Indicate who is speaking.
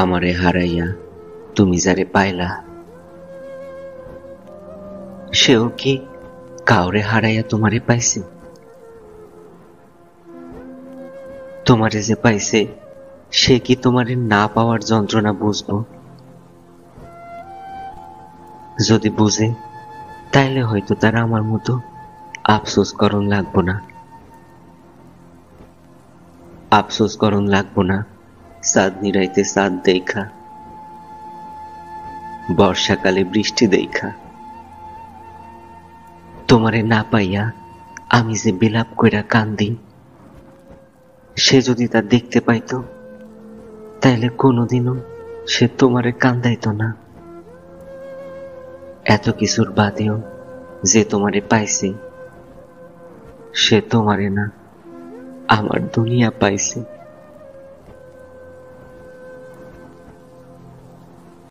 Speaker 1: আমারে হারাইয়া তুমি যারে পাইলা, সেও কি কাউরে হারাইয়া তোমারে পাইছে? তোমারে যে পাইছে সে কি তোমারে না পাওয়ার যন্ত্রণা বুঝবো? যদি বুঝে তাইলে হয়তো তারা আমার মতো আফসোস করণ লাগবো না। আফসোস করণ লাগবো না চাঁদ নিরাইতে চাঁদ দেখা, বর্ষাকালে বৃষ্টি দেখা। তোমারে না পাইয়া আমি যে বিলাপ কইরা কান্দি, সে যদি তা দেখতে পাইতো তাইলে কোনোদিনও সে তোমারে কান্দাইতো না। এত কিছুর বাদেও যে তোমারে পাইছে, সে তোমারে না আমার দুনিয়া পাইছে।